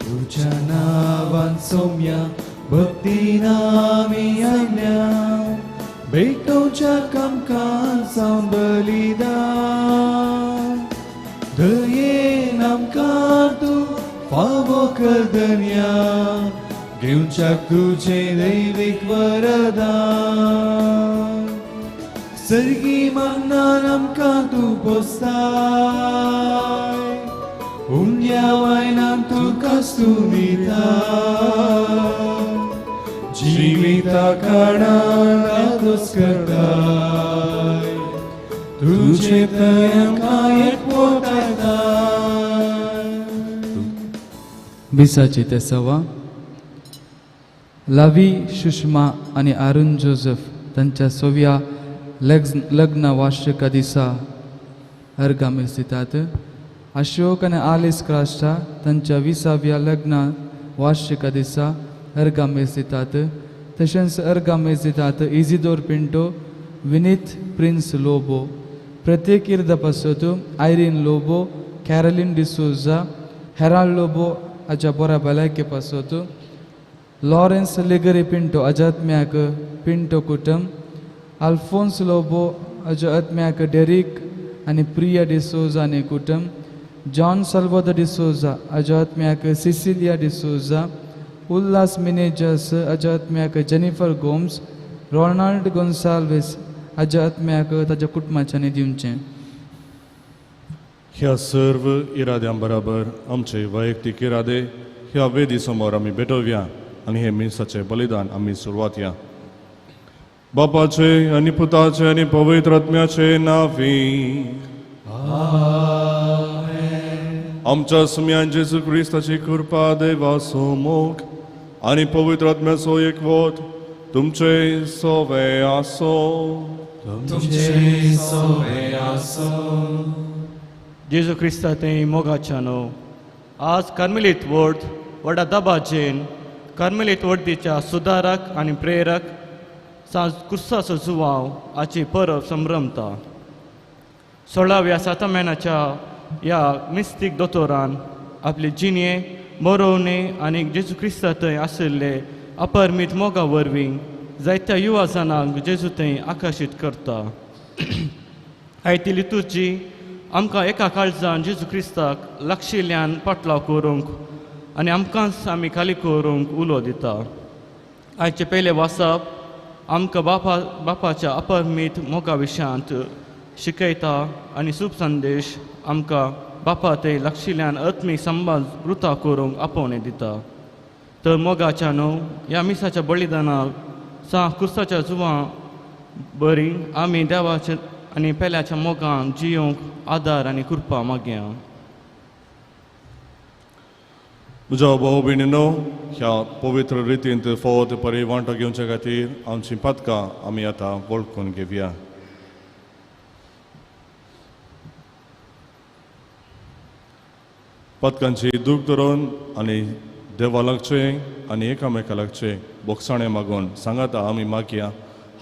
तुझ्या नावान सौम्या भक्तीन आमी आयल्या भेटोवच्याक आमकां जावन बलिदान दयेन आमकां तूं फावो कर धन्या घेवच्याक तुझें दैवीक वरदान सर्गी मन्नान आमकां तूं पोसताय हुंड्या वायनान तूं कास्तू दिताय जिविता काळान आदोस करताय तुझे थंय आमकां एकवटायताय. बिसाची ते सवा लावी सुषमा आणि अरुण जोसेफ त्यांच्या 6व्या लग्न वार्षिका दिसा अर्गामेल स्थितात. अशोक आणि आलिस क्रास्टा त्यांच्या 20व्या लग्न वार्षिका दिसा अर्गामेल स्थितात. तशेंच अर्गामेल स्थितात इजिदोर पिंटो, विनीत प्रिन्स लोबो, प्रत्येक इर्द पासत Irene Lobo, Caroline D'Souza, Herald Lobo हाच्या बऱ्या भलायके पासत लॉरेन्स लेगरी पिंटो अजात्म्याक पिंटो कुटुंब, अल्फोन्स लोबो अजात्म्याक डेरिक आणि प्रिया डिसोजा आणि कुटुंब, जॉन सल्वादो डिसोजा अजात्म्याक सिसिलिया डिसोजा, उल्लास मिनेजस अजात्म्याक जेनिफर गोम्स, रोनाल्ड गोन्साल्वेस अजात्म्याक ताच्या कुटुंबाच्यानी दिवचें. ह्या सर्व इराद्यांबरोबर आमचे वैयक्तीक इरादे ह्या वेदी समोर आमी भेटोवया आणि हे मिसाचे बलिदान आमी सुरवातया. बापाचे आणि पुताचे आणि पवित्र आत्म्याचे नावी आमच्या सुम्यान जेजू क्रिस्ताची कृपा देवाचो मोग आणि पवित्र आत्म्याचो एकवट तुमचे सोवे आसो. जेजू क्रिस्ताते मोगाच्यानो आज कार्मेलीत वर्द व्हडा दबाजेन कार्मेलीत वर्दीच्या सुदारक आणि प्रेरक सांज कुर्साचो जुवांव हाची परब संभ्रमता. 16व्या सातम्यानाच्या ह्या मिस्तीक दोतोरान आपले जिणे मरोवणे आनी जेजू क्रिस्ता थंय आशिल्ले अपरमीत मोगा वरवीं जायत्या युवा जाणांक जेजू थंय आकर्शीत करता. आयती लितुर्जी आमकां एका काळजान जेजू क्रिस्ताक लागशिल्ल्यान पाटलाव करूंक आनी आमकांच आमी खाली करूंक उलो दिता. आयचे पयले वाचप आमकां बापाच्या अपरमीत मोगा विशयांत शिकयता आनी सूप संदेश आमकां बापा थंय लागशिल्ल्यान आत्मीक संबाद वृता करूंक आपोवणें दिता. तर मोगाच्या न्हू ह्या मिसाच्या बलिदानाक कुर्साच्या जुवां बरी आमी देवाच्या आनी पेल्याच्या मोगान जियोंक आदार आनी कृपा मागया. म्हज्या भाव भयणीनो, ह्या पवित्र रितीन फोत परी वांटो घेवच्या खातीर आमची पदकां आमी आतां वळखून घेवया. पदकांची दूख धरून आनी देवा लागचे आनी एकामेका लागचे बोगसाणें मागून सांगाता आमी मागया.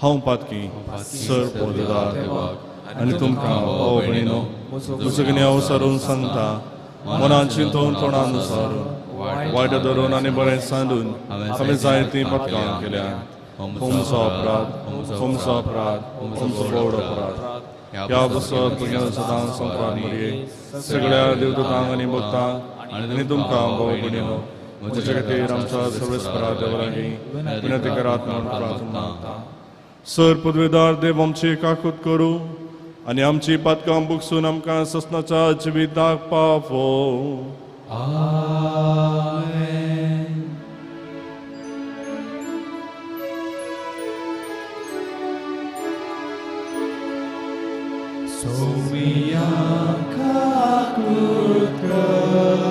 हांव पातकी सर पोदार देवाक आनी तुमकां भाव भयणीनो मुजगण्या उसारून सांगता मनान चिंतून तोंडान उसारून वायट धरून आनी बरें सांदून हांवें जायतीं पदकां केल्यात. होमचो अपराध होमचो अपराध होमचो व्हड अपराध ह्या बसत तुगेलो सदां संक्रांत मरये सगळ्या देवदूतांक आनी भक्तांक आनी तुमकां भाव भयणीनो म्हजे खातीर आमच्या सर्वेस्परा देवा लागीं विनंती करात म्हूण प्रार्थना करता. सर पदवेदार देव आमची काकूत करूं आनी आमची पदकां बुकसून आमकां ससनाच्या जिविताक पावो. आमेन. सोमिया काकूत कर,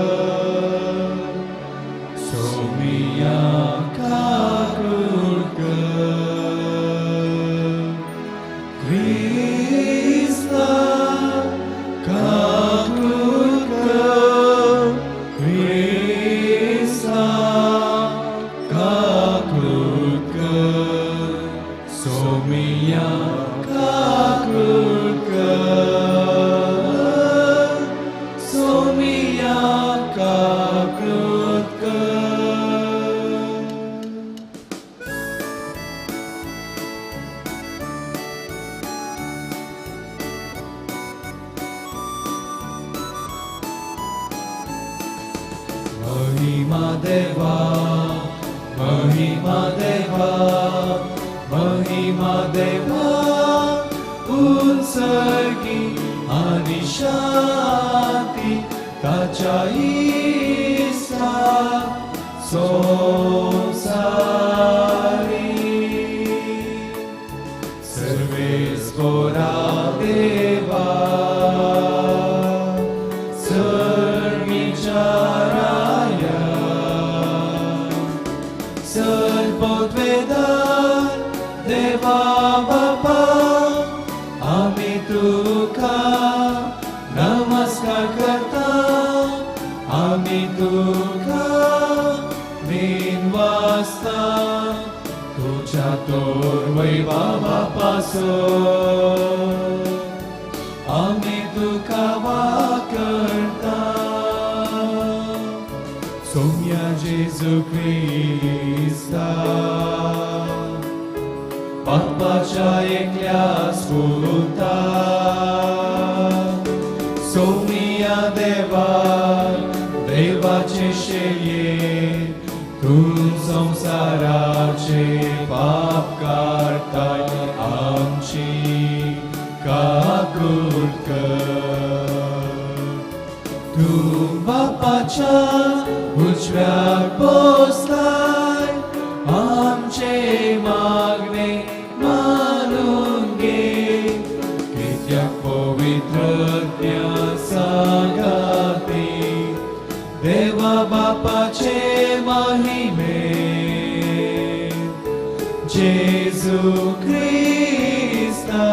सोमिया काकूत कर, क्रिस्ता काकूत कर, महिमा देवा, महिमा देवा, महिमा देवा, उन्सर्गी आणि शांती ताच्या ईसा संसारी. सर्वेस्वरा देवा, सर्विचाराया, सर्वोद्वेदार देवा बापा, आम्ही तुका नमस्कार करता, आम्ही तुका वाजता, तुझ्या तोर वैभवा पासून आम्ही तुका वाकरता. सौम्या जेजू ख्रिस्ता, बापाच्या एकल्या स्फुरता, सौम्या देवा, देवाचे शेये, तू संसाराचे पाप काढताय, आमची काकूट कर. तू बापाच्या उजव्याक बसलाय, आमचे मागणे मानून घे. कित्याक पवित्र सांगाती देवा बापाचे महिमे, जेजू ख्रिस्ता,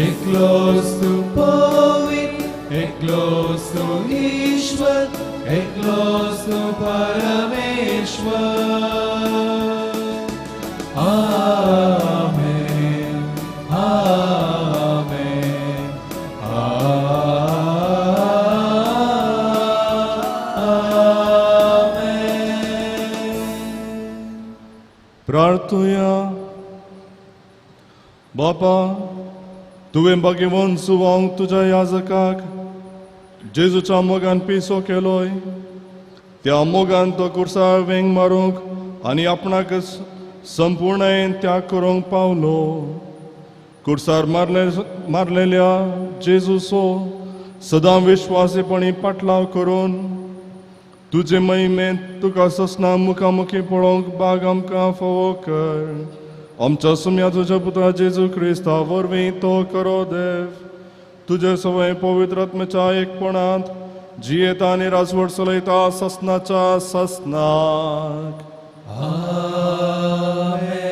एकलोच तू पवित्र, एकलोच तू ईश्वर, एकलोच तू परमेश्वर. आमेन, आमेन, प्रार्थुया. बापा, तुवें बागेवन सुवांक तुज्या याजकाक जेजूच्या मोगान पिसो केलोय, त्या मोगान तो कुर्सार वेंग मारूंक आनी आपणाक संपूर्णयेन त्याग करूंक पावलो. कुर्सार मारलेल्या जेजूचो सदां विश्वासीपणी पाटलाव करून तुजे महिमेंत तुका ससना मुखामुखी पळोवंक बाग आमकां फोवो कर. आमच्या सुम्या तुज्या पुत्रा जेजू क्रिस्ता वरवीं तो करो देव, तुजे सवय पवित्र आत्म्याच्या एकपणांत जियेता आनी राजवट चलयता ससनाच्या ससनाक. आमेन.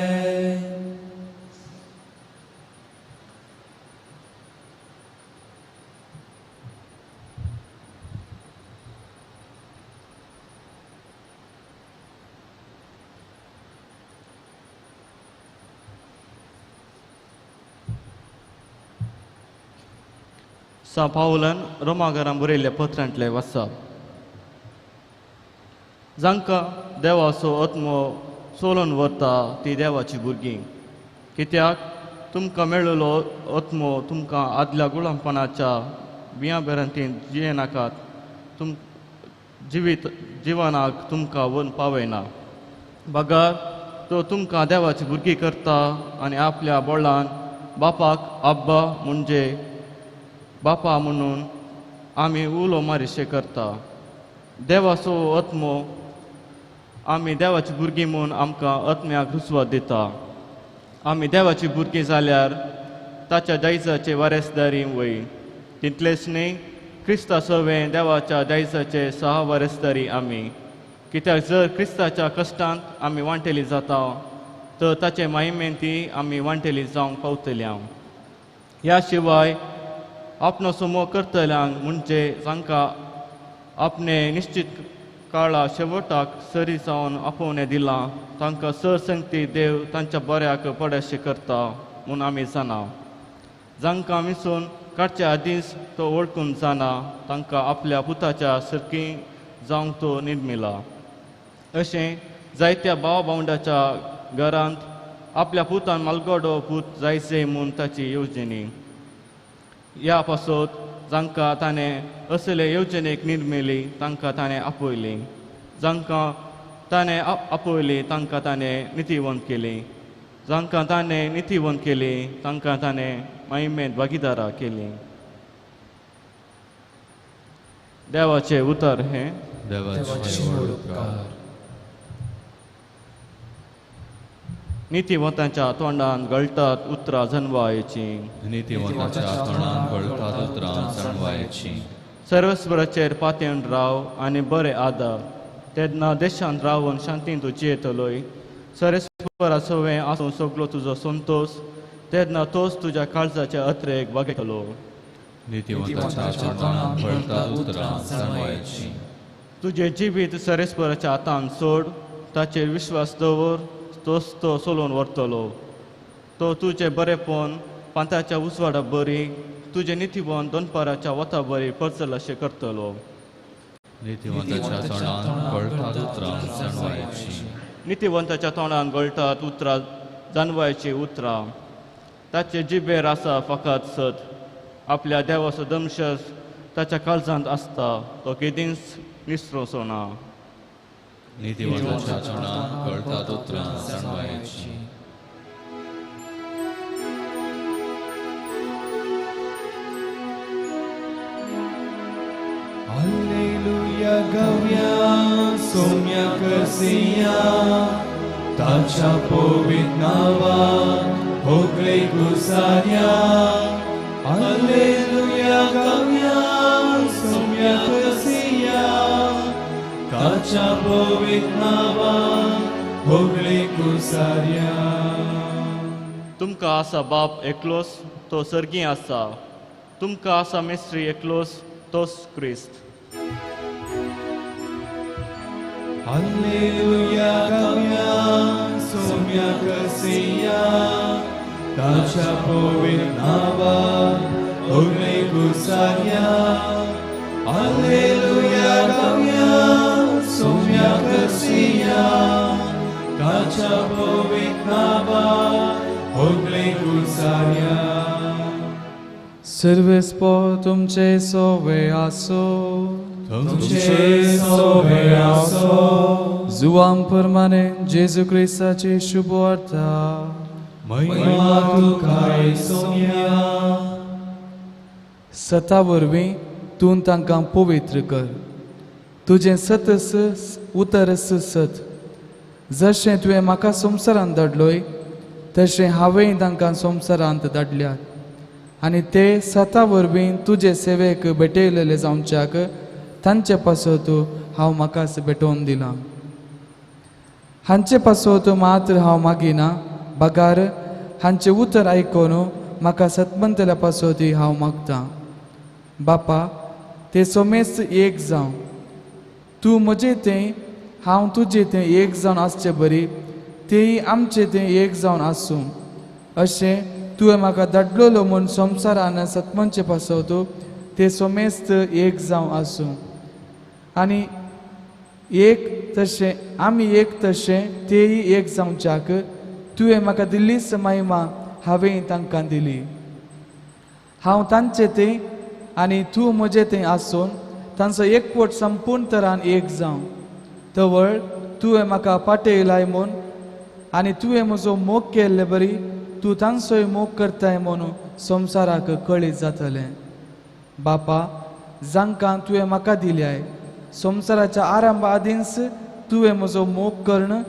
सा पावलान रोमाकारांक बरयल्ल्या पत्रांतले वाचप. जांकां देवाचो आत्मो सोलून व्हरता ती देवाची भुरगीं, कित्याक तुमकां मेळिल्लो आत्मो तुमकां आदल्या गुलामपणाच्या बियांबेरांतीन जियेनाकात, जिवनाक तुमकां वन पावयना. बगार तो तुमकां देवाची भुरगीं करता आनी आपल्या बोळान बापाक आब्बा म्हणजे बापा म्हणून आमी उलो मारिशे करता. देवाचो आत्मो आमी देवाची भुरगीं म्हूण आमकां आत्म्याक रुजवत दिता. आमी देवाची भुरगीं जाल्यार ताच्या दायजाचे वारेसदारी वय. तितलेंच न्ही, क्रिस्ता सवें देवाच्या दायजाचे वारेसदारी आमी. कित्याक जर क्रिस्ताच्या कश्टांत आमी वांटेली जाता तर ताचे महिमेंती आमी वांटेली जावंक पावतल्या. ह्या शिवाय आपणो समो करतल्यांक म्हणजे जांकां आपणे निश्चित काळा शेवटाक सरी जावन आपोवणें दिलां तांकां सरसंगती देव तांच्या बऱ्याक पडशें करता म्हूण आमी जाणा. जांकां विसरून काडच्या आदींच तो वळखून जाणा तांकां आपल्या पुताच्या सरकी जावंक तो निर्मिला. अशें जायत्या भाव भावंडाच्या घरांत आपल्या पुतान मालगडो पूत जायचे म्हूण ताची येवजणी. ह्या पासत जांकां ताणें असले येवजणेक निर्मिली तांकां ताणें आपयली जांकां ताणें आपयली तांकां ताणें नितीवंत केली जांकां ताणें नितीवंत केली तांकां ताणें महिमेंत भागीदारां केली देवाचें उतर हें देवाचे उपकार नितीवंतांच्या तोंडान गळटात उतरां जन्वायची नितीवंताच्या तोंडान गळटात उतरां जाणवायची सर्वस्वराचेर पातयेवन राव आनी बरें आदार तेन्ना देशांत रावन शांतीन तूं जियेतलोय सर्वस्वरा सवें आसूं सगळो तुजो संतोष तेन्ना तोच तुज्या काळजाच्या अत्रेक वागयतलो नितीवंताच्या तोंडान गळटात उतरां जाणवायची तुजें जिवीत सर्वस्वराच्या हातान सोड ताचेर विश्वास दवर तोच तो सोलोवन व्हरतलो तो तुजें बरेंपण पांताच्या उजवाडा बरी तुजें नितीवंत दोनपाराच्या वता बरी परचल अशें करतलो नितीवंताच्या तोंडान गळटात उतरां जाणवायची नितीवंताच्या तोंडान गळटात उतरां जाणवायची उतरां ताचे जिबेर आसा फकत सत आपल्या देवाचो दमशस ताच्या काळजांत आसता तो केदींच निसरूं ना नितीवंताच्या तोंडान गळटात उतरां जाणवायची Alleluia gauia somia cursia tacia povit nava hogle gusaria Alleluia gauia somia cursia tacia povit nava hogle gusaria तुमकां आसा बाप एकलोस तो सर्गी आसा तुमकां आसा मेस्त्री एकलोस तोच क्रिस्त Alleluia gauia somia cursia tacia povit nava hogle gusaria Alleluia gauia somia cursia tacia povit nava hogle gusaria सर्वेस्पो तुमचे सोवे आसो तुमचे सोवे आसो जुवाम प्रमाणे जेजू क्रिस्ताची शुभ वार्ता महिमा तुकाय सोम्या सता वरवीं तूं तांकां पवित्र कर तुजें सतस उतरस सत जशें तुवें म्हाका संवसारांत धाडलोय तशें हांवें तांकां संवसारांत धाडल्यात आनी ते सता वरवीं तुजे सेवेक भेटयलेले जावच्याक तांचे पासत हांव म्हाकाच भेटोवन दिलां हांचे पासत मात्र हांव मागिना बगार हांचे उतर आयकून म्हाका सतमंतल्या पासत हांव मागतां बापा ते सोमेस्त एक जावं तूं म्हजें तें हांव तुजें तें एक जावन आसचें बरी तेय आमचें तें एक जावन आसूं अशें तुवें म्हाका धाडलोलो म्हूण संवसारान सतमंचे पासत ते सोमेस्त एक जावं आसूं आनी एक तशें आमी एक तशें तेय एक जावच्याक तुवें म्हाका दिल्लीच महिमा हांवें तांकां दिली हांव तांचें तें आनी तूं म्हजें तें आसून तांचो एकवट संपूर्ण तरान एक जावं तवळ तुवें म्हाका पाटयलाय म्हूण आनी तुवें म्हजो मोग केल्ले बरी तूं तांचोय मोग करताय म्हूण संवसाराक कळीत जातलें बापा जांकां तुवें म्हाका दिल्याय संवसाराच्या आरंभा आदींच तुवें म्हजो मोग कर्ण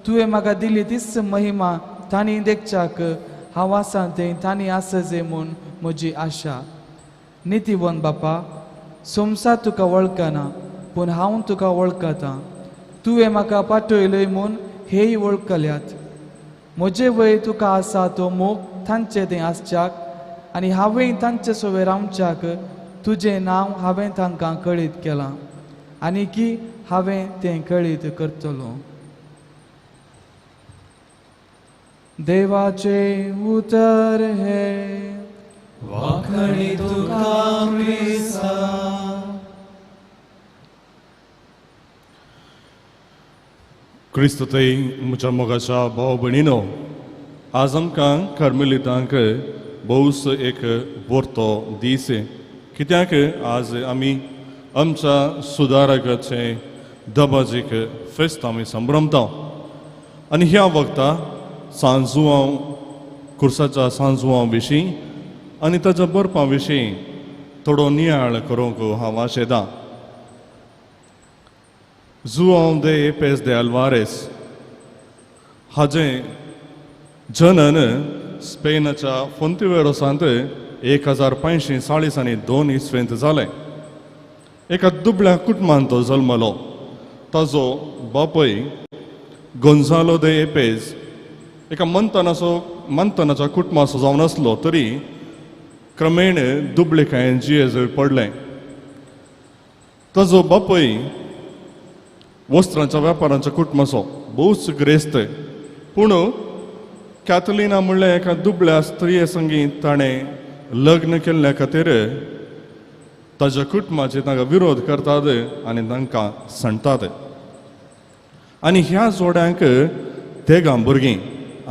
तुवें म्हाका दिली तीच महिमा तांणी देखच्याक हांव आसां तें तांणी आसचे म्हूण म्हजी आशा नितीवंत बापा संवसार तुका वळखना पूण हांव तुका वळखतां तुवें म्हाका पाठयलय म्हूण हेय वळखल्यात म्हजे वय तुका आसा तो मोग तांचें तें आसच्याक आनी हांवें तांचे सोबे रावच्याक तुजें नांव हांवें तांकां कळीत केलां आनी की हांवें तें कळीत करतलो देवाचें उतर हे वाखणी तुका क्रिस्ता क्रिस्तुतय म्हज्या मोगाच्या भाव भयणीनो आज आमकां कार्मेलितांक भोवूच एक बोरतो दीस कित्याक आज आमी आमच्या सुदारकाचे दबाजीक फेस्त आमी संभ्रमता आनी ह्या वक्ता सांजुवां कुर्साच्या सांजुवां विशीं आनी ताच्या बरपा विशीं थोडो नियाळ करूंक हांव आशेतां. João de Epes de Alvarez हाजें जनन स्पेनाच्या फोंतिवेरोसांत 1542 इस्वेंत जालें. एका दुबळ्या कुटुंबांत तो जल्मलो. ताजो बापूय गोंजालो de Epes एका मंथनाच्या कुटुंबाचो जावन आसलो तरी क्रमेण दुबळेकायेन जियेजूर पडलें. ताजो बापूय वस्त्रांच्या वेपाराच्या कुटुंबाचो भोवूच ग्रेस्त, पूण कॅथलिना म्हणल्या एका दुबळ्या स्त्रिये संगी ताणें लग्न केल्ल्या खातीर ताच्या कुटुंबाचे तांकां विरोध करतात आनी तांकां सांडटात. आनी ह्या जोड्यांक तेगां भुरगीं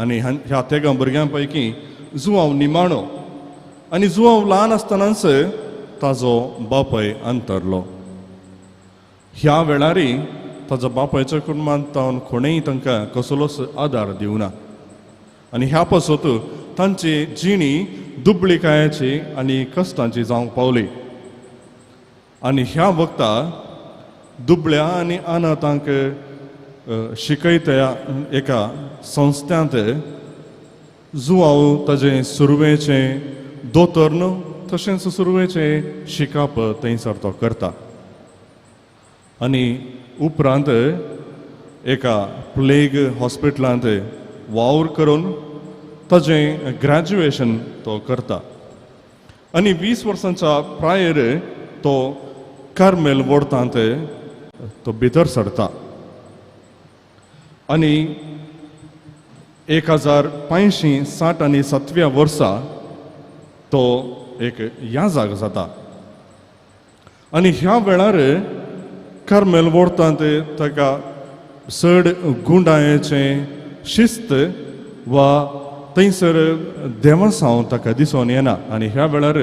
आनी ह्या तेगां भुरग्यां पैकी जुआंव निमाणो आनी जुआंव ल्हान आसतनाच ताजो बापूय अंतरलो. ह्या वेळारी ताच्या बापायच्या कुटुंबांत तावन कोणेय तांकां कसलोच आदार दिवना आनी ह्या पासत तांची जिणी दुबळीकायाची आनी कश्टांची जावंक पावली. आनी ह्या वक्ता दुबळ्या आनी अनाथांक शिकयत्या एका संस्थांत जुआंव ताजें सुरवेचें दोतोर न्हू तशेंच सुरवेचें शिकप थंयसर तो करता. आनी उपरांत एका प्लेग हॉस्पिटलांत वावर करून ताजें ग्रॅज्युएशन तो करता. आनी 20 वर्सांच्या प्रायर तो कार्मेल वोर्तांत तो भितर सरता. आनी 1567 वर्सा तो एक याजाक जाता. आनी ह्या वेळार कार्मेल वोर्तांत ताका चड गुंडायेचें शिस्त वा थंयसर देवासांव ताका दिसून येना. आनी ह्या वेळार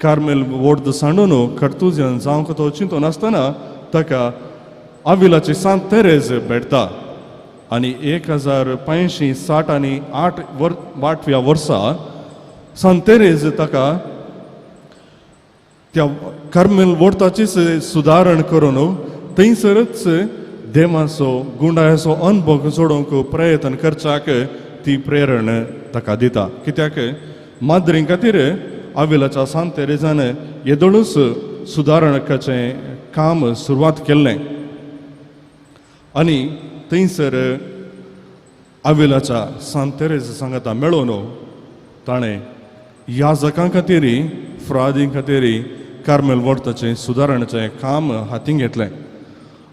कार्मेल वोर्त सांडून कर्तुजियन जावंक तो चिंतून आसतना ताका आविलाची सांत तेरेज भेटता. आनी 1568 वर्सा सांत तेरेज ताका त्या कार्मेल वोर्ताचीच सुदारण करून थंयसरच देवाचो गुंडायचो अनुभव जोडूंक प्रयत्न करच्याक ती प्रेरण ताका दिता. कित्याक माद्री खातीर आविलाच्या सांत तेरेजान येदोळूच सुदारणकाचें काम सुरवात केल्लें. आनी थंयसर आविलाच्या सांत तेरेज सांगाता मेळून ताणें याजकां खातीर फ्रादीं खातीर कार्मेल वोर्ताचें सुदारणाचें काम हातीन घेतलें.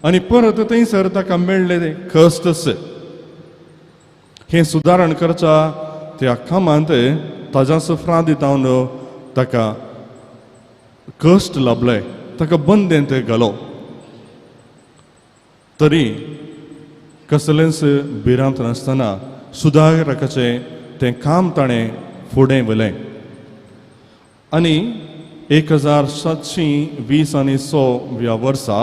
आनी परत थंयसर ताका मेळ्ळे कश्टस हें सुदारण करच्या त्या कामांत ताज्याच फ्रादीतावन ताका कश्ट लाभले, ताका बंदेंत घालो. तरी कसलेंच भिरांत नासतना सुदारकाचें तें काम ताणें फुडें व्हेलें. आनी 1726 वर्सा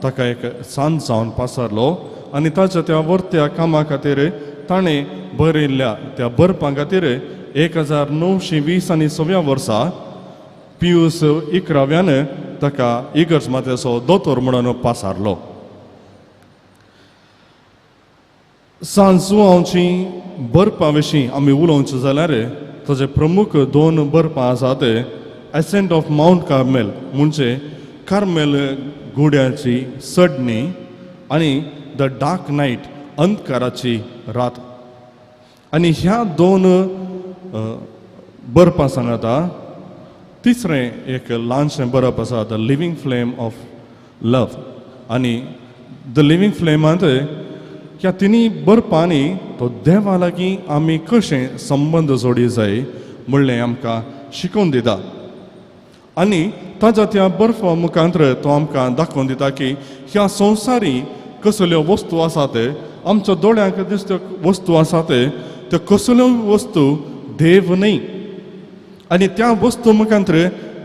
ताका एक सांत जावन पासरलो. आनी ताच्या त्या वर्त्या कामा खातीर ताणें बरयल्ल्या त्या बरपा खातीर 1926 वर्सा पियूस 11व्यान ताका इगर्ज मातेचो दोतोर म्हणून पासारलो. सांजुआंवची बरपा विशीं आमी उलोवचें जाल्यार ताजे प्रमुख 2 बरपां आसात. एसेंट ऑफ माउंट कार्मेल म्हणजे कार्मेल घोड्याची सडणी आनी द डार्क नायट अंधकाराची रात. आनी ह्या 2 बरपां सांगता. तिसरें एक ल्हानशें बरप आसा द लिवींग फ्लेम ऑफ लव. आनी द लिवींग फ्लेमांत ह्या तिनी बरपांनी तो देवा लागीं आमी कशें संबंद जोडी जाय म्हणलें आमकां शिकोवन दिता. आनी ताच्या त्या बर्फा मुखांतर तो आमकां दाखोवन दिता की ह्या संवसारी कसल्यो वस्तू आसात, आमच्या दोळ्यांक दिसत्यो वस्तू आसात, त्यो कसल्यो वस्तू देव न्ही. आनी त्या वस्तू मुखांतर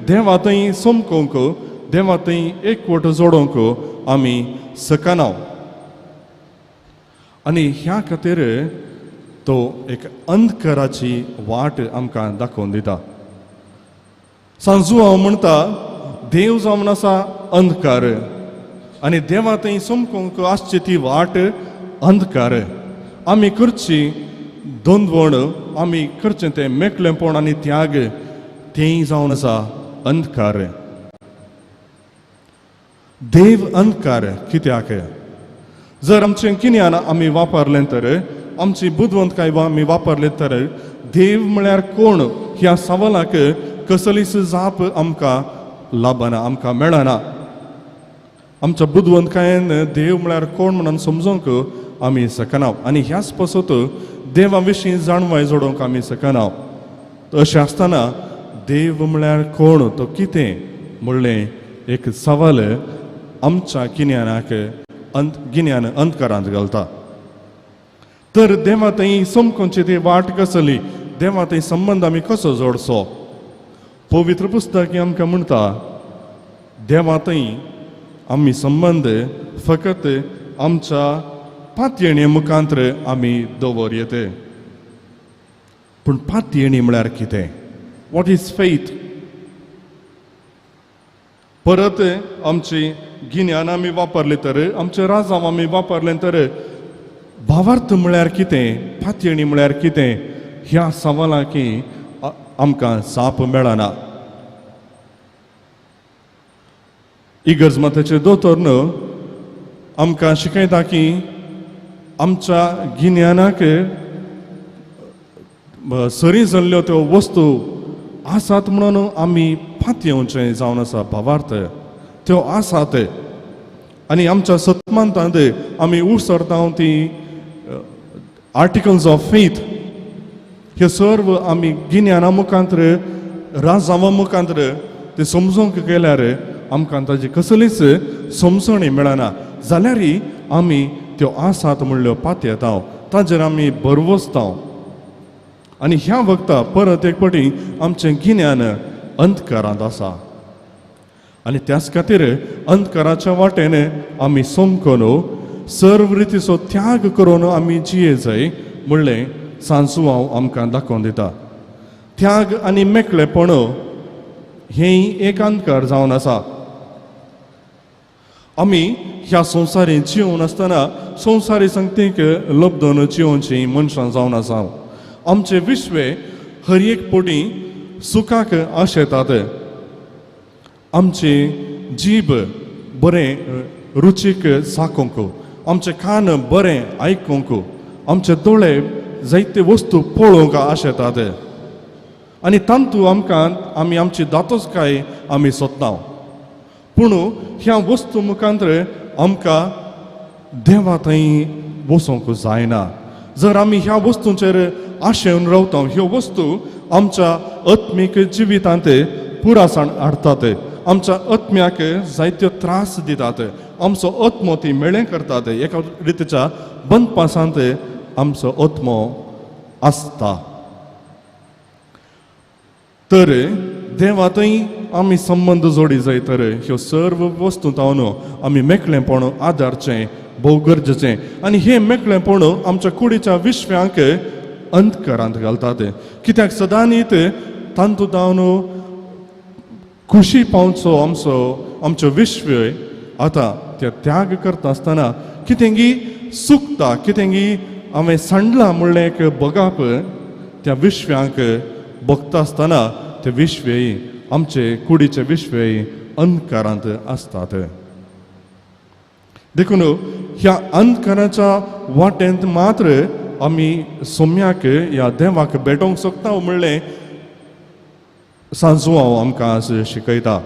देवा थंय सोमकोंक देवा थंय एकवट जोडोंक आमी सकना आनी ह्या खातीर तो एक अंधकाराची वाट आमकां दाखोवन दिता सांजू हांव म्हणटा देव जावन आसा अंधकार आनी देवा थंय सोमकोंक आसची ती वाट अंधकार आमी करची दोनवण आमी करचें तें मेकळेपण आनी त्याग तें जावन आसा अंधकार देव अंधकार कित्याक जर आमचें गिन्यान आमी वापरलें तर आमची बुदवंतकाय आमी वापरले तर देव म्हळ्यार कोण ह्या सवालाक कसलीच जाप आमकां लाभना आमकां मेळना आमच्या बुदवंतकायेन देव म्हळ्यार कोण म्हणून समजोवंक आमी सकना आनी ह्याच पासत देवा विशीं जाणवाय जोडोवंक आमी सकना अशें आसतना देव म्हळ्यार कोण तो कितें म्हणलें एक सवाल आमच्या गिन्यानाक गिन्यान अंधकारांत घालता तर देवा थंय सोमकोंची ती वाट कसली देवा थंय संबंद आमी कसो जोडचो पवित्र पुस्तक आमकां म्हणटा देवा थंय आमी संबंद फकत आमच्या पातयेणी मुखांतर आमी दवरयेते पूण पातयेणी म्हळ्यार कितें वॉट इज फेथ परत आमची गिन्यान आमी वापरले तर आमचे राजांव आमी वापरले तर भावार्थ म्हळ्यार कितें पातयेणी म्हळ्यार कितें ह्या सवालाक आमकां जाप मेळना इगर्ज मताचे दोतोर आमकां शिकयता की आमच्या गिन्यानाक सरी जाल्ल्यो त्यो वस्तू आसात म्हणून आमी फातयेवचें जावन आसा भावार्थ त्यो आसात आनी आमच्या सत्मांतांत आमी उसरता ती आर्टिकल्स ऑफ फेथ हे सर्व आमी गिन्याना मुखांतर राजांवा मुखांतर ते समजूंक गेल्यार आमकां ताजी कसलीच समजणी मेळना जाल्यारय आमी त्यो आसात म्हणल्यो पातयेता ताजेर आमी बरवसता आनी ह्या वखता परत एक फावटी आमचें गिन्यान अंधकारांत आसा आनी त्याच खातीर अंधकाराच्या वाटेन आमी सोमकोन सर्व रितीचो त्याग करून आमी जिये जाय म्हणलें सांजू हांव आमकां दाखोवन दिता त्याग आनी मेकळेपण हें एक अंधकार जावन आसा आमी ह्या संवसारींत जिवन आसतना संवसारी संगतीक लबदून जिवोवची मनशां जावन आसा आमचे विश्वे हर एक पोटी सुखाक आशेतात आमची जीब बरें रुचीक साकोंक आमचे कान बरें आयकूंक आमचे दोळे जायते वस्तू पळोवंक आशेतात आनी तांतू आमकां आमी आमची दातोसकाय आमी सोदता पूण ह्या वस्तू मुखांतर आमकां देवा थंय वचोंक जायना जर आमी ह्या वस्तूंचेर आशेवन रावता ह्यो वस्तू आमच्या आत्मीक जिवितांत पुरासाण हाडटात आमच्या आत्म्याक जायत्यो त्रास दितात आमचो आत्मो ती मेळ्ळें करतात एका रितीच्या बंदपासांत आमचो आत्मो आसता तर देवा थंय आमी संबंद जोडी जाय तर ह्यो सर्व वस्तू तावन आमी मेकळेपण आदारचें भोव गरजेचें आनी हें मेकळेपण आमच्या कुडीच्या विश्व्यांक अंधकारांत घालतात कित्याक सदांच तांतू तावन खुशी पावचो आमचो विश्व आतां ते त्याग करता आसतना कितेंगी चुकता कितेंगी हांवें सांडलां म्हणलें एक बगाप त्या विश्व्यांक बगता आसतना ते विश्वय आमचे कुडीचे विश्वय अंधकारांत आसतात देखून ह्या अंधकाराच्या वाटेंत मात्र आमी सोम्याक ह्या देवाक भेटोवंक सोदता म्हणलें सांजू हांव आमकां आज शिकयता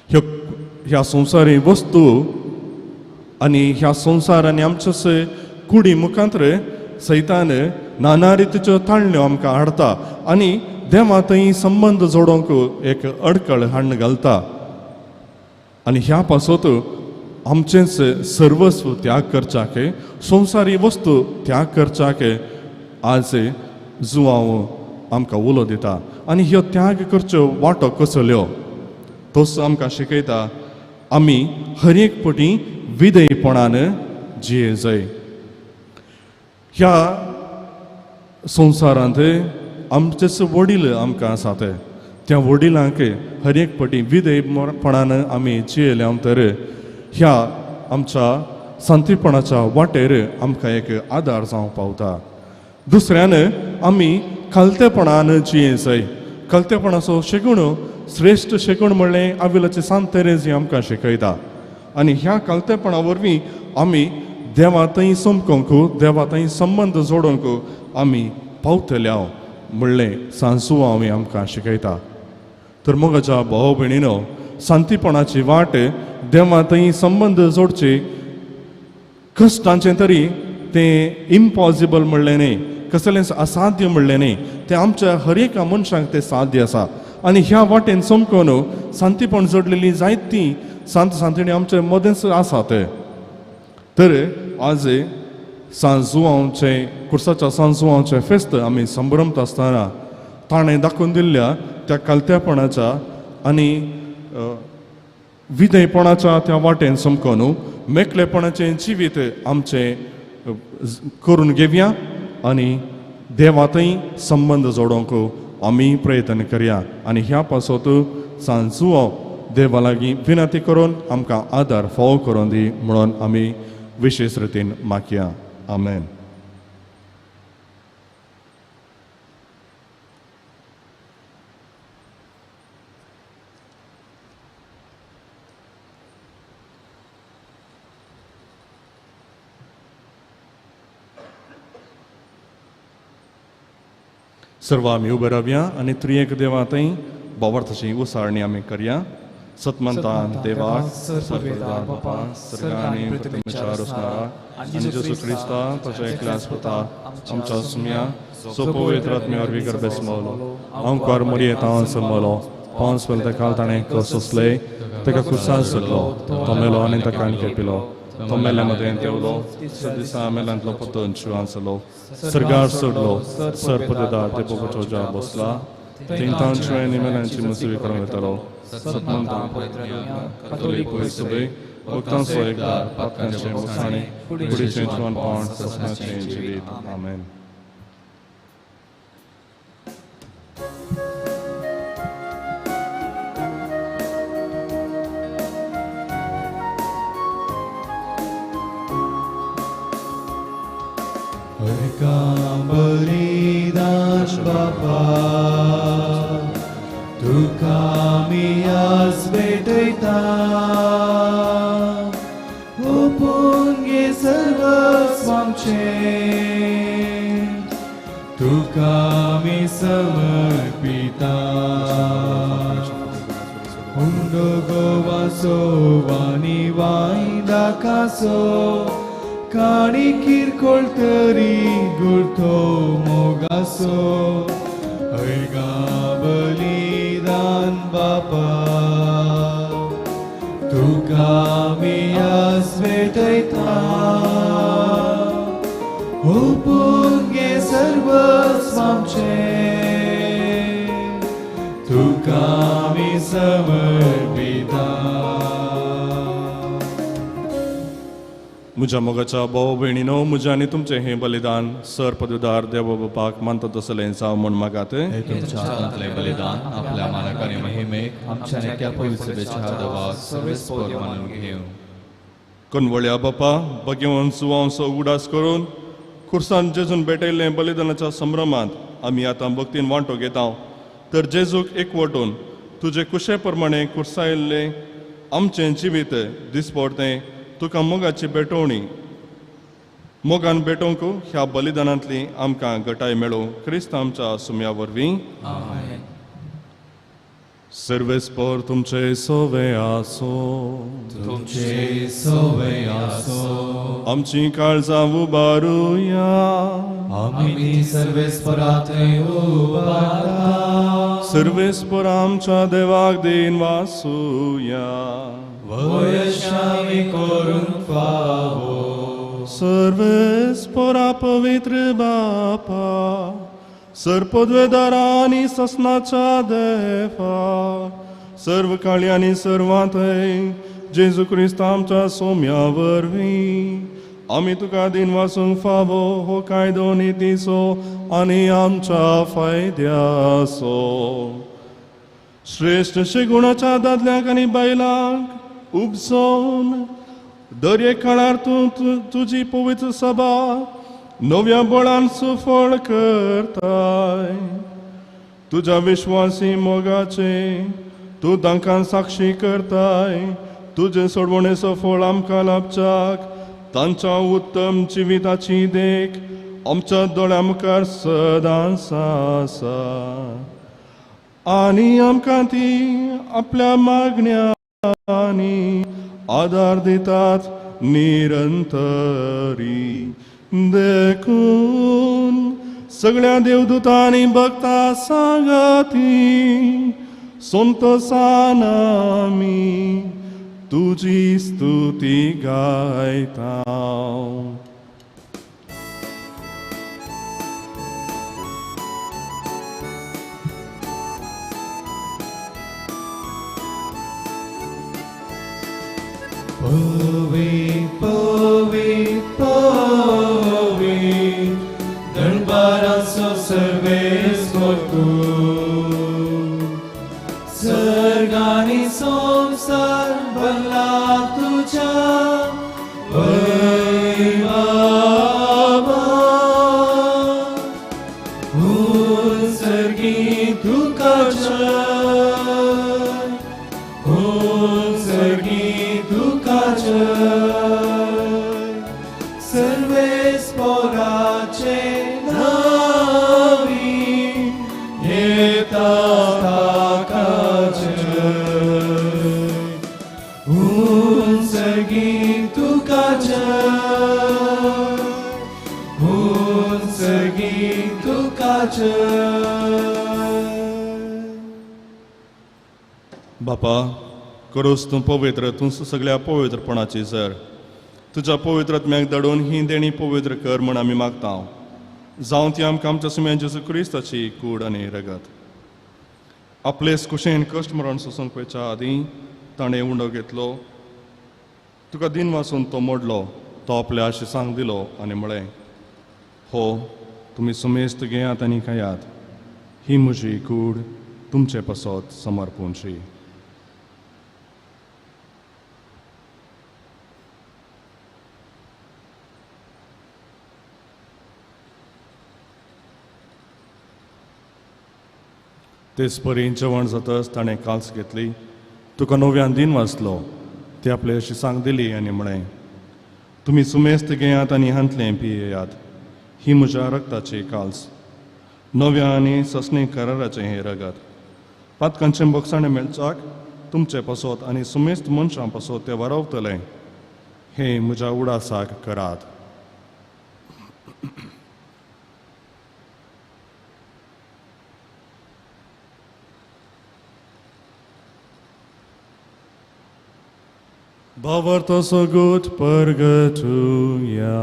ह्या संवसारी वस्तू आनी ह्या संवसारांनी आमच्याच कुडी मुखांतर सैतान नाना रितीच्यो ताळण्यो आमकां हाडटा आनी देवा थंय संबंद जोडोवंक एक अडखळ हाडून घालता आनी ह्या पासत आमचेंच सर्वस्व त्याग करच्याक संवसारी वस्तू त्याग करच्याक आज जुवांव आमकां उलो दिता आनी ह्यो त्याग करच्यो वाटो कसल्यो तोच आमकां शिकयता आमी हर एक पटी विधेयपणान जिये जाय. ह्या संवसारांत आमचेच वडील आमकां आसात त्या वडिलांक हर एक पटी विधेयपणान आमी जियेल्या तर ह्या आमच्या सांतीपणाच्या वाटेर आमकां एक आदार जावंक पावता. दुसऱ्यान आमी खालतेपणान जिये जाय. खालतेपणाचो शिकवण श्रेश्ठ शिकवण म्हणलें आविलाची सांत तेरेजी आमकां शिकयता. आनी ह्या खालतेपणा वरवीं आमी देवा थंय समकोंक देवा थंय संबंद जोडोंक आमी पावतल्या म्हणलें सांजुवां आमी आमकां शिकयता. तर मोगाच्या भाव भयणीनो सांतीपणाची वाट देवा थंय संबंद जोडचे कश्टांचें तरी तें इम्पॉसिबल म्हणलें न्ही कसलें असाध्य म्हणलें न्ही तें आमच्या हर एका मनशाक तें साध्य आसा. आनी ह्या वाटेन समकोन सांतीपण जोडलेली जायतीं सांत सांतिणी आमचे मदेंच आसात. तर आज सांजुवांचें कुर्साच्या सांजुवांचें फेस्त आमी संभ्रमत आसतना ताणें दाखोवन दिल्ल्या त्या कालत्यापणाच्या आनी विधेयपणाच्या त्या वाटेन समकोन मेकळेपणाचें जिवीत आमचें करून घेवया आनी देवा थंय संबंद जोडोंक आमी प्रयत्न करया. आनी ह्या पासत सांजुवां देवा लागीं विनंती करून आमकां आदार फावो करून दी म्हणून आमी विशेश रितीन मागया. आमेन. सर्व आमी उबे रावया आनी त्रियेक देवा थंय बोवार्थाची उसाळणी आमी करया. सतमंतान देवाक सर्वेदार बापा सर्गांनी पृथ्वीच्या रचणारा आनी जेसू क्रिस्ता ताच्या एकल्याच पुता आमच्या सुम्या सो पवित्र आत्म्यावर विगर बेसमलो आमकां मरियेता समलो पावस वेल तेका ताणें सोंसले तेका कुसाल सोडलो तो मेलो आनी ताका केपिलो तो मेल्या मदें देवलो तिसऱ्या दिसा मेल्यांतलो पोतून शिवांचलो सर्गार सोडलो सरपदेदार ते पोपोचो जा बसला तिंतांचे निमेल्यांची मुसवी करून येतलो. सतमंतां कातोलीक पयसुबे भक्तांचो एकदार पातकांचे मुसाणे कुडीचें जीवनपण ससनाचें जिवीत. आमेन. बलिदान बापा तुका मी आज भेटयता ओपून घे सर्वस्व आमचें तुका मी समर्पिता. हुंडो गोवासो वानी वायदा कासो काणी किरकोळ तरी गुरथो मोगासो ऐगा बलिदान बापा तुका मी आज भेटयता ओपून घे सर्वस्व आमचें तुका मी समर्पिता. म्हज्या मोगाच्या भाव भयणीनो म्हजें आनी तुमचें हें बलिदान सर पदवीदार देव बापाक मानता तसलें जावं म्हूण मागात. हे तुमच्या हातांतलें बलिदान आपल्या मानक आनी महिमेक आमच्या नेत्या पवित्र सभेच्या देवाक सर्वेस्पर मानून घेवं. कनवळ्या बापा भगवंत सुवांचो उगडास करून खुर्सान जेजून भेटयल्लें बलिदानाच्या संभ्रमांत आमी आतां भक्तीन वांटो घेता. तर जेजूक एकवटून तुजे कुशे प्रमाणे खुर्सायल्लें आमचें जिवीत दिसपडतें तुका मोगाची भेटोवणी मोगान भेटोवंक ह्या बलिदानांतली आमकां घटाय मेळो क्रिस्त आमच्या सुम्या वरवीं. आमेन. सर्वेस्पर तुमचे सोवे आसो तुमचे सोवे आसो आमची काळजां उबारुया आमी सर्वेस्परात उबारता सर्वेस्पर आमच्या देवाक दिन वासुया वयशामी करून फावो सर्वेस्परा पवित्र बापा सरपदवेदारा आनी ससनाच्या देवा सर्व काळी आनी सर्वांतय जेजू क्रिस्त आमच्या सोम्या वरवीं आमी तुका दिन वासूंक फावो हो कायदो नितीचो आनी आमच्या फायद्याचो श्रेष्ठशे गुणाच्या दादल्याक आनी बायलांक उपजोवन दर एक काळार तूं तुजी पवित्र सभा नव्या बळान सफळ करताय तुज्या विश्वासी मोगाचे तूं तांकां साक्षी करताय तुजे सोडवणेचो फळ आमकां लाभच्याक तांच्या उत्तम जिविताची देख आमच्या दोळ्या मुखार सदांच आसा आनी आमकां ती आपल्या मागण्यांनी आदार दितात निरंतरी देखून सगळ्या देवदूतांनी भक्तां सांगाती संतोषान आमी तुजी स्तुती गायता Pavit, pavit, pavit, दरबाराचो सर्वेस्वर तूं. सर्गानी संसार भरला तुझ्या वैभवा. सर्गी तुका जय, सर्गी तुका जय. सर्वेस्पराचे नावी येता ताका जय. सर्गी तुका जय, सर्गी तुका जय. बापा करोस तूं पवित्र तूं सगळ्या पवित्रपणाची जर तुज्या पवित्रत्म्याक दडोवन ही देणी पवित्र कर म्हूण आमी मागता जावं ती आमकां आमच्या सुम्या जेजू क्रिस्ताची कूड आनी रगत. आपलेच कुशेन कश्ट मरण सोसूंक पयच्या आदीं ताणें उंडो घेतलो तुका दिन वाचून तो मोडलो तो आपल्या आशिसांक दिलो आनी म्हळें हो तुमी सुमेस्त घेयात आनी खायात ही म्हजी कूड तुमचे पासत समर्पूनची. तेच परी जेवण जातच ताणें काल्स घेतली तुका नव्यान दिन वाचलो ती आपले अशी सांग दिली आनी म्हळें तुमी सुमेस्त घेयात आनी हांतलें पियेयात ही म्हज्या रक्ताची काल्स नव्या आनी ससणी कराराचें हें रगत. पातकांचें बोगसाणें मेळच्याक तुमचे पासत आनी सुमेस्त मनशां पासत तें वारवतलें हें म्हज्या उडासाक करात. Bavarto so gut purgatuja.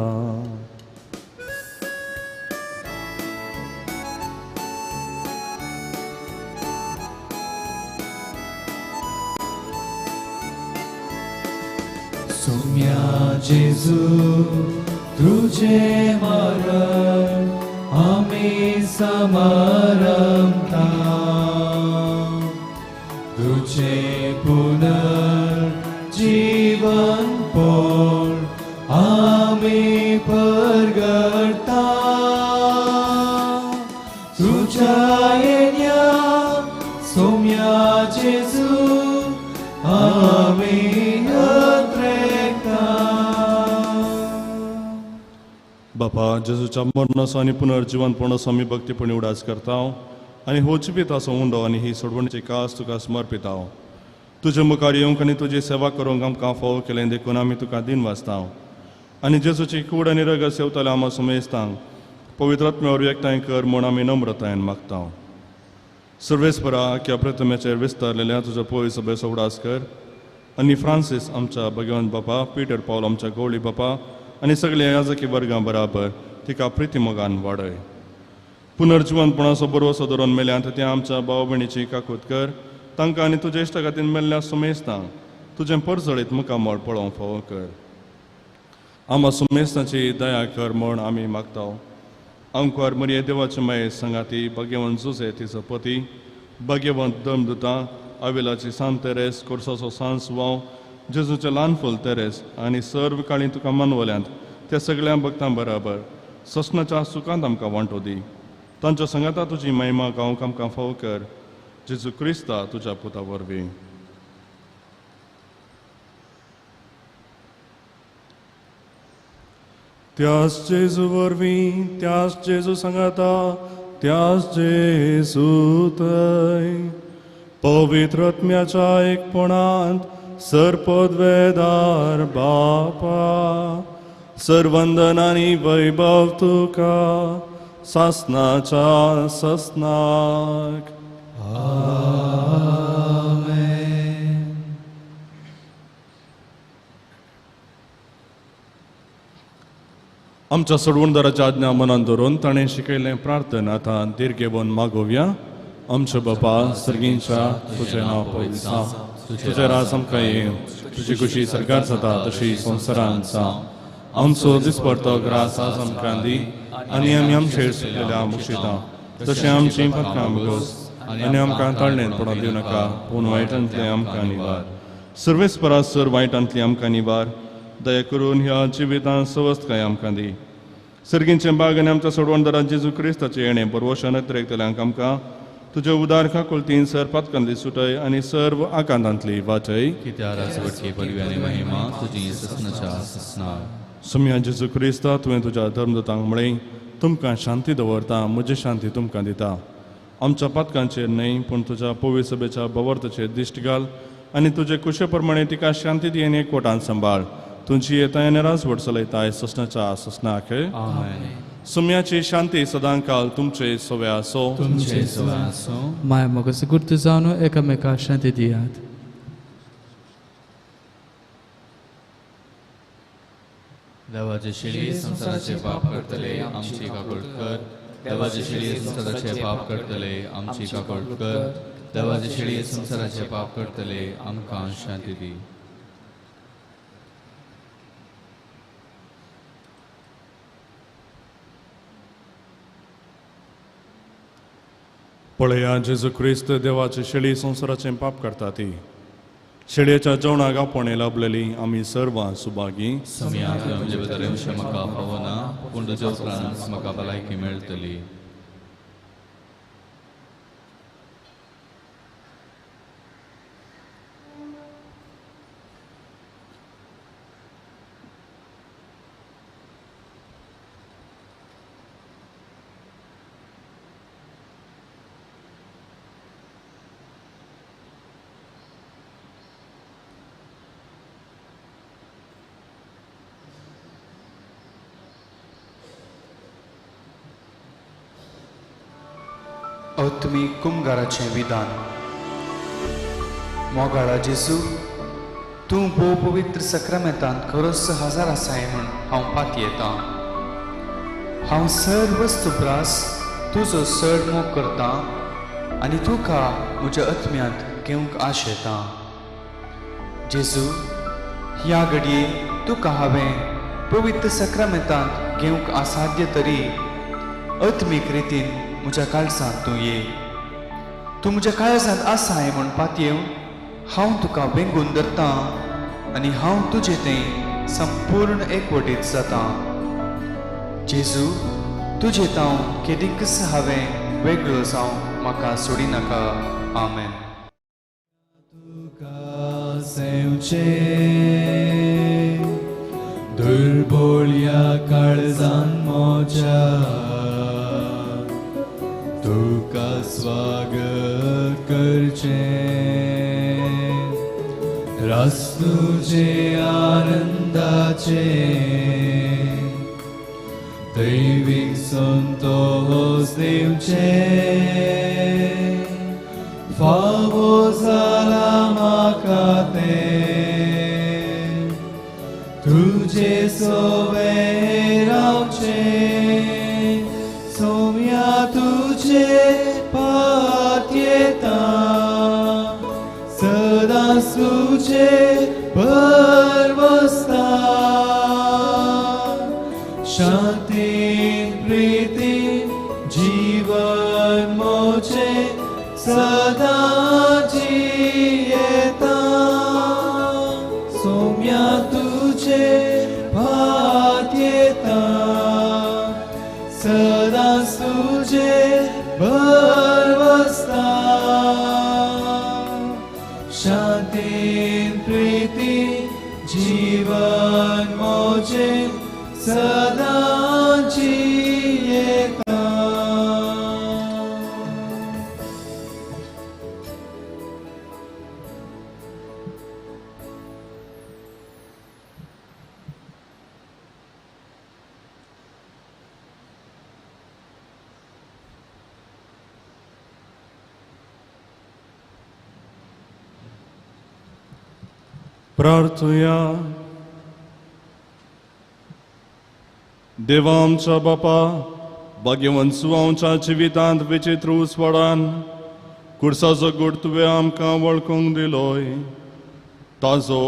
Sumia Jezu, तुझे मरण आम्ही समरमता. तुझे पुनर्जीवन पोर आम्ही परगडता. तुझ्या येण्या सौम्या जेजू आम्ही बापा जेजूच्या मरणाचो आनी पुनर्जीवनपणाचो आमी भक्तीपणी उडास करता आनी हो जिविताचो उंडो आनी ही सोडवणीची कास तुका समर्पिता. तुजे मुखार येवंक आनी तुजी सेवा करूंक आमकां फावो केलें देखून आमी तुका दिन वाचता आनी जेजूची कूड आनी रगत सेवताले आमी सुमेस्तांक पवित्रात्म्यावर व्यक्ताय कर म्हूण आमी नम्रतायेन मागता. सर्वेस्परा ह्या प्रथमेचेर विस्तारलेल्या तुज्या पवित्र सभेचो उडास कर आनी फ्रांसीस आमच्या भगवंत बापा पीटर पॉल आमच्या गवळी बापा आनी सगळे याजकी वर्गां बराबर तिका प्रिती मोगान वाडय. पुनर्जीवनपणाचो बरोसो धरून मेल्यांत त्या आमच्या भाव भयणीची काकूत कर. तांकां आनी तुज्या इश्टा खातीर मेल्ल्या सुमेस्तांक तुजें परजळीत मुखामळ पळोवंक फावो कर. आमा सुमेस्ताची दया कर म्हूण आमी मागता. आमकां मरिये देवाचे माये संगाती भाग्यवंत जुजे तिचो पती, भाग्यवंत धर्मदुता अविलाची सांत तेरेस, कोर्साचो सांत सुवांव, जेजूचे ल्हान फूल तेरेस आनी सर्व काळी तुका मानवल्यांत त्या सगळ्या भक्तां बराबर ससनाच्या सुखांत आमकां वांटो दी. तांच्या संगाता तुजी महिमा गावंक आमकां फावो कर. जेजू क्रिस्ता तुज्या पुता वरवीं. त्याच जेजू वरवीं, त्याच जेजू संगाता, त्याच जेजू थंय पवित्र आत्म्याच्या एकपणांत सरपदवेदार बापा सर्वंदन आनी वैभव तुका सासनाच्या ससनाक. आमच्या सोडवणदाराच्या आज्ञा मनान धरून ताणें शिकयलें प्रार्थना आतां दीर्घेवन मागोवया. आमचे बापा सर्गींच्या तुजें नांव पवित्र जावं, तुजें राज आमकां येवं, तुजी खुशी सरकार जाता तशी संवसारांत जावं. आमचो दिसपडटो ग्रास आज आमकां दी आनी आमी आमचेर सुटलेल्या मुक्षितां तशें आमची पातकां मुगोस आनी आमकां ताळणेंत पडोंक दिवं नाका, पूण वायटांतलें आमकां निवार. सर्वेस परस सर वायटांतली आमकां निवार. दया करून ह्या जिवितांत सवस्तकाय आमकां दी. सर्गींचें बाग आनी आमच्या सोडवणदारात जेजू क्रिस्ताचें येणें बरवशान येतऱ्यांक आमकां तुज्या उदार काकुलतीन सर पातकांतली सुटय आनी सर्व आकांतांतली वाचय. कित्या राजवटकी पदवी आनी महिमा तुजी ससनाच्या ससनार. सुम्या जेजू क्रिस्ता तुवें तुज्या धर्मदूतांक म्हळें, तुमकां शांती दवरता, म्हजी शांती तुमकां दिता. आमच्या पातकांचेर न्हय पूण तुज्या पवित्र सभेच्या बवर्ताचेर दिश्ट घाल आनी तुजे कुशे प्रमाणे तिका शांती दी आनी एकवटान सांबाळ. तुमची येताय आनी राजवट चलयताय ससनाच्या ससनाक. आमेन. सुम्याची शांती सदां काल तुमचे सवे आसो. तुमचे सवे आसूं. माय मोगस गुर्त जावन एकामेकाक शांती दियात. देवाचे शिडी संसाराचे पाप करतले आमची काकूट कर. देवाचे शिडी संसाराचे पाप करतले आमची काकूट कर. देवाचे शिडी संसाराचे पाप करतले आमकां शांती दी. पळया जेजू क्रिस्त देवाची शेळी संसाराचें पाप करता ती. शेळयेच्या जेवणाक आपण लाभलेली आमी सर्वां सुभागी. सम्याक म्हणजे भितर म्हाका फावो ना, पूण तुज्या उपरांत म्हाका भलायकी मेळटली. अवतमी कुमगाराचें विधान. मोगाळा जेजू, तूं भोव पवित्र सक्रामेंतांत खरोच हजर आसाय म्हूण हांव पाती येतां. हांव सर्व वस्तुप्रास तुजो चड मोग करतां आनी तुका म्हज्या आत्म्यांत घेवंक आशेतां. जेजू, ह्या घडये तुका हांवें पवित्र सक्रामेंतांत घेवंक असाध्य तरी आत्मीक रितीन म्हज्या काळजांत तूं ये. तूं म्हज्या काळजांत आसाय म्हूण पातयेवन हांव तुका वेंगून धरतां आनी हांव तुजें तें संपूर्ण एकवटीत जातां. जेजू, तुजें तांव केदींकच हांवें वेगळो जावं म्हाका सोडी नाका. आमेन. दुर्बोळ्या काळजान मोच्या तुका स्वागत करचें. रस तुजे आनंदाचे दैवीक संतोष दिवचे. फावो जाला म्हाका तें तुजे सोवे रावचे. सौम्या तुझे पात येता सदा तुझे परवसता शांतीन प्रीतीन जीवन मोचे सदा जियेता सौम्या तुझे भात येता सदा तुझे परवसता शांतीन प्रीती जीवन मोचे सदा जियेता प्रार्थुया. देवा आमच्या बापा भाग्यवंतू आमच्या जिवितांत विचित्र उसवाडान कुर्साचो गूट तुवें आमकां वळखूंक दिलोय ताजो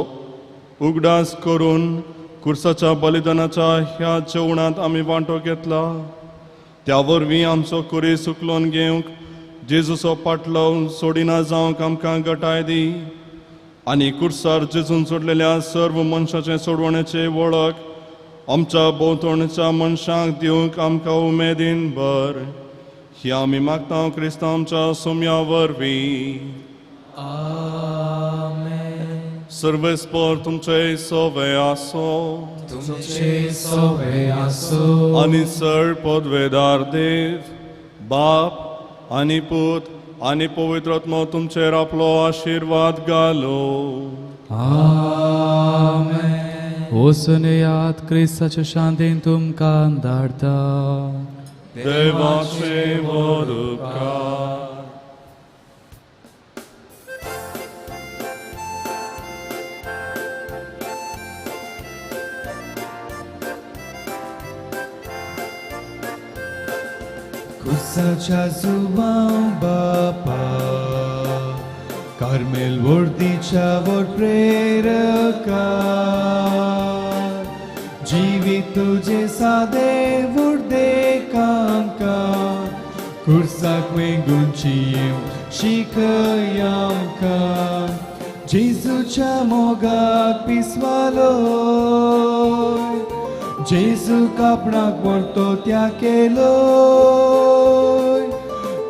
उगडास करून कुर्साच्या बलिदानाच्या ह्या जेवणांत आमी वांटो घेतला त्या वरवीं आमचो कुरी सुकलोवन घेवंक जेजूचो पाटलो सोडिना जावंक आमकां घटाय दी आनी कुर्सार जेजून सोडलेल्या सर्व मनशाचे सोडवण्याचे वळख आमच्या भोंवतणच्या मनशांक दिवंक आमकां उमेदीन भर ही आमी मागता क्रिस्तांव आमच्या सोम्या वरवीं. सर्वेस्पर तुमचे सोवे आसो तुमचे सोवे आसो आनी सर पदवेदार देव बाप आनी पूत आनी पवित्र आत्मा तुमचेर आपलो आशीर्वाद घालो. आमेन. वचूनयात क्रिस्ताच्या शांतीन तुमकां धाडटा. देवाचे वर उपकार. कुसाच्या जुबां बापा कार्मेल वर्दीच्या वर प्रेरका जिवीत तुझे सादे वुर्दे कामकां कुर्साक वेंगुंची शिकय आमकां जेजूच्या मोगाक पिसवालो जेजू कापणाक व्हरतो त्या केलो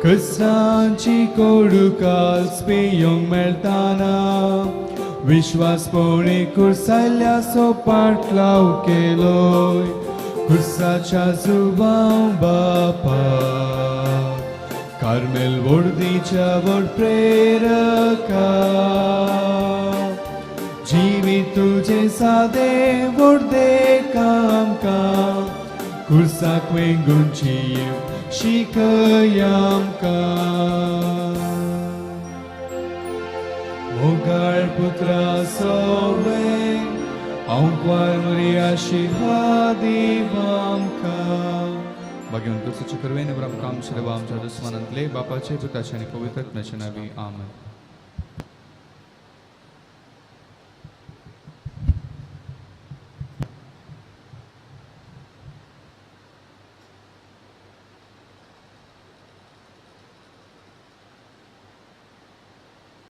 कसांची कोडूकाल पेयोंक मेळटाना विश्वासपणे कुर्सायल्या सो पाटलाव केलोय कुर्साच्या जुबां बापा कार्मेल वर्दीच्या वर प्रेरका जिवीत तुझे सादे वर्दे कामकां कुर्साक वेंगुंची शिकय आमकां मोगाळ पुत्रा सोवे आमकां मरी आशीर्वाद आमकां भाग्यवंत तुझे करवेन आमकां आमच्या दुस्मानांतले बापाचे पुताचे आनी पवित्र आत्म्याचे नावी आमेन.